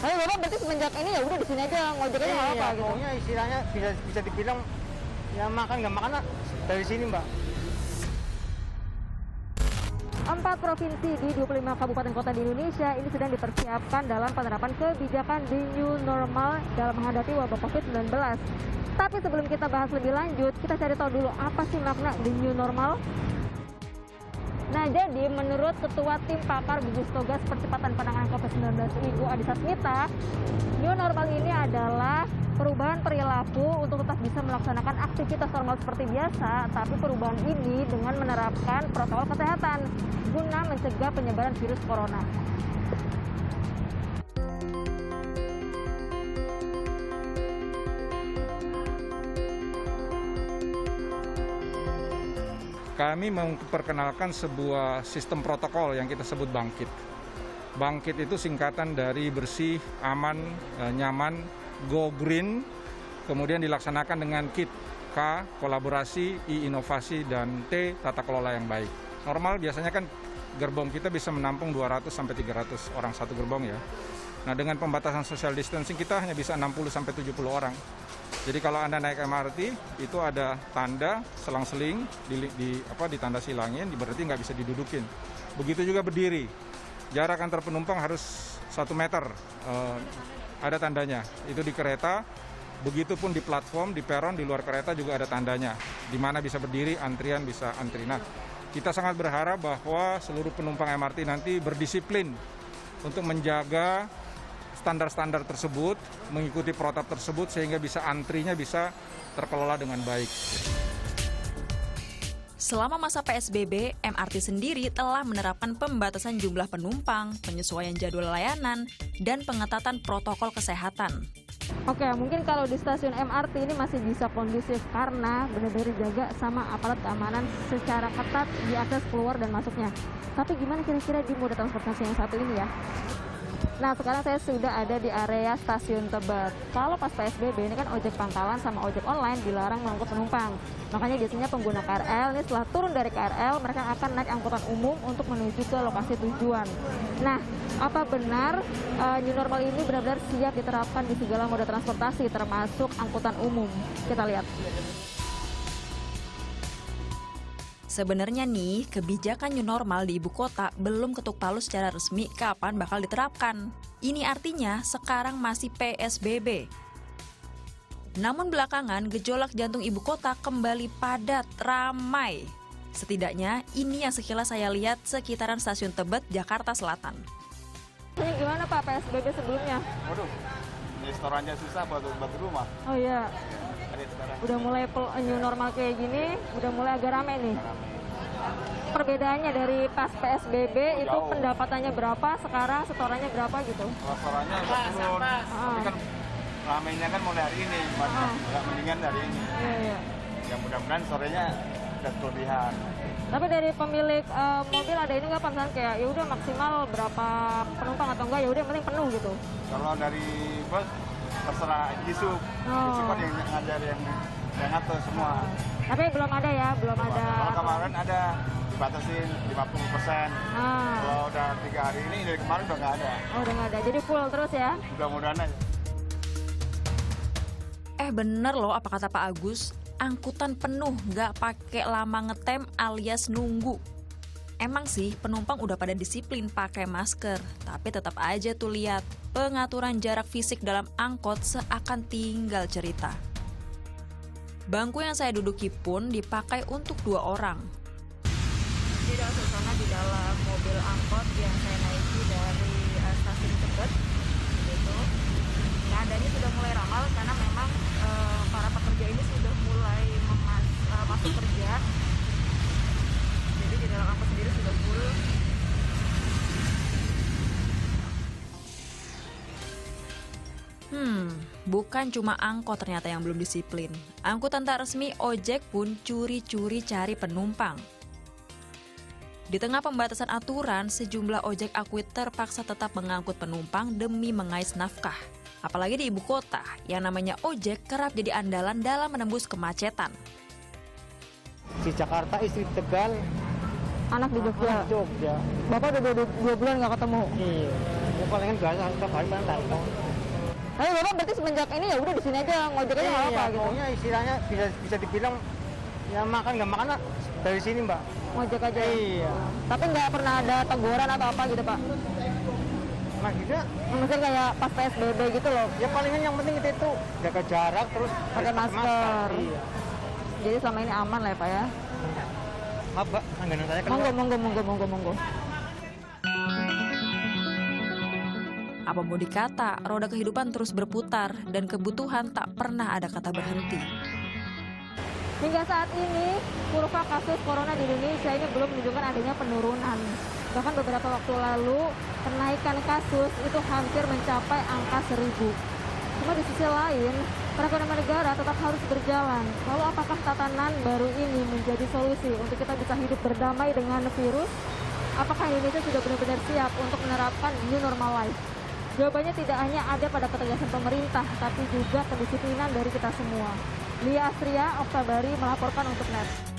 Tapi Bapak berarti semenjak ini ya udah di sini aja ngojek aja nggak apa gitu. Pokoknya istilahnya bisa dibilang ya makan nggak makan lah dari sini Mbak. 4 provinsi di 25 kabupaten kota di Indonesia ini sedang dipersiapkan dalam penerapan kebijakan the new normal dalam menghadapi wabah COVID-19. Tapi sebelum kita bahas lebih lanjut, kita cari tahu dulu apa sih makna the new normal. Nah, jadi menurut Ketua Tim Pakar Gugus Tugas Percepatan Penanganan COVID-19 Ibu Adhisa Smita, new normal ini adalah perubahan perilaku untuk tetap bisa melaksanakan aktivitas normal seperti biasa, tapi perubahan ini dengan menerapkan protokol kesehatan guna mencegah penyebaran virus corona. Kami memperkenalkan sebuah sistem protokol yang kita sebut Bangkit. Bangkit itu singkatan dari bersih, aman, nyaman, go green, kemudian dilaksanakan dengan KIT, K, kolaborasi, I, inovasi, dan T, tata kelola yang baik. Normal biasanya kan gerbong kita bisa menampung 200-300 orang satu gerbong ya. Nah, dengan pembatasan social distancing kita hanya bisa 60-70 orang. Jadi kalau Anda naik MRT, itu ada tanda selang-seling di tanda silangin, berarti nggak bisa didudukin. Begitu juga berdiri, jarak antar penumpang harus 1 meter, ada tandanya. Itu di kereta, begitupun di platform, di peron, di luar kereta juga ada tandanya. Di mana bisa berdiri, antrian bisa antri. Nah, kita sangat berharap bahwa seluruh penumpang MRT nanti berdisiplin untuk menjaga standar-standar tersebut, mengikuti protap tersebut sehingga bisa antrinya bisa terkelola dengan baik. Selama masa PSBB, MRT sendiri telah menerapkan pembatasan jumlah penumpang, penyesuaian jadwal layanan, dan pengetatan protokol kesehatan. Oke, mungkin kalau di stasiun MRT ini masih bisa kondusif karena benar-benar dijaga sama aparat keamanan secara ketat di akses keluar dan masuknya. Tapi gimana kira-kira di moda transportasi yang satu ini ya? Nah, sekarang saya sudah ada di area stasiun Tebet. Kalau pas PSBB ini kan ojek pangkalan sama ojek online dilarang mengangkut penumpang. Makanya biasanya pengguna KRL ini setelah turun dari KRL, mereka akan naik angkutan umum untuk menuju ke lokasi tujuan. Nah, apa benar new normal ini benar-benar siap diterapkan di segala moda transportasi termasuk angkutan umum? Kita lihat. Sebenarnya nih, kebijakan new normal di ibu kota belum ketuk palu secara resmi kapan bakal diterapkan. Ini artinya sekarang masih PSBB. Namun belakangan gejolak jantung ibu kota kembali padat, ramai. Setidaknya ini yang sekilas saya lihat sekitaran stasiun Tebet, Jakarta Selatan. Ini gimana Pak PSBB sebelumnya? Waduh, restorannya susah buat rumah. Oh iya. Udah mulai new normal kayak gini, udah mulai agak rame nih. Perbedaannya dari pas PSBB itu pendapatannya berapa, sekarang setorannya berapa gitu? Setorannya turun, tapi kan ramenya kan mulai hari ini, agak mendingan dari ini. Iya. Ya mudah-mudahan sorenya udah kelebihan. Tapi dari pemilik mobil ada ini nggak misalnya kayak ya udah maksimal berapa penumpang atau enggak, ya udah yang penting penuh gitu? Kalau dari bus terserah Gisuk, Gisuk kan yang ngajar yang ngatur semua. Tapi belum ada ya, belum ada. Kalau kemarin ada dibatasin 50%. Kalau udah 3 hari ini dari kemarin udah nggak ada. Oh udah nggak ada, jadi full terus ya? Mudah-mudahan aja. Bener loh apa kata Pak Agus, angkutan penuh nggak pakai lama ngetem alias nunggu. Emang sih penumpang udah pada disiplin pakai masker, tapi tetap aja tuh lihat pengaturan jarak fisik dalam angkot seakan tinggal cerita. Bangku yang saya duduki pun dipakai untuk 2 orang. Jadi dalam suasana di dalam mobil angkot yang saya naiki dari stasiun Tebet, gitu. Keadaannya sudah mulai ramai karena memang para pekerja ini sudah mulai masuk kerja. Jadi di dalam angkot sendiri sudah full. Bukan cuma angkot ternyata yang belum disiplin. Angkutan tak resmi ojek pun curi-curi cari penumpang. Di tengah pembatasan aturan, sejumlah ojek akui terpaksa tetap mengangkut penumpang demi mengais nafkah. Apalagi di ibu kota, yang namanya ojek kerap jadi andalan dalam menembus kemacetan. Di Jakarta, istri Tegal, Anak di Jogja. Jogja. Bapak udah 2 bulan nggak ketemu? Iya. palingan biasa setiap hari paling telepon. Tapi Bapak berarti semenjak ini ya udah di sini aja ngojek aja nggak apa gitu. Pokoknya istilahnya bisa dibilang ya makan nggak makan dari sini Mbak. Ngojek aja. Iya. Tapi nggak pernah ada teguran atau apa gitu Pak? Nah juga Maksudnya kayak pas PSBB gitu loh. ya palingan yang penting kita itu jaga jarak terus Pakai masker. Iya. Jadi selama ini aman lah ya Pak ya. Maaf Mbak, langganan saya keluar. Monggo. Apa mau dikata, roda kehidupan terus berputar dan kebutuhan tak pernah ada kata berhenti. Hingga saat ini, kurva kasus corona di Indonesia ini belum menunjukkan adanya penurunan. Bahkan beberapa waktu lalu, kenaikan kasus itu hampir mencapai angka 1000. Cuma di sisi lain, perekonomian negara tetap harus berjalan. Lalu apakah tatanan baru ini menjadi solusi untuk kita bisa hidup berdamai dengan virus? Apakah Indonesia sudah benar-benar siap untuk menerapkan new normal life? Jawabannya tidak hanya ada pada ketegasan pemerintah, tapi juga kedisiplinan dari kita semua. Lia Astria, Oktabari melaporkan untuk NET.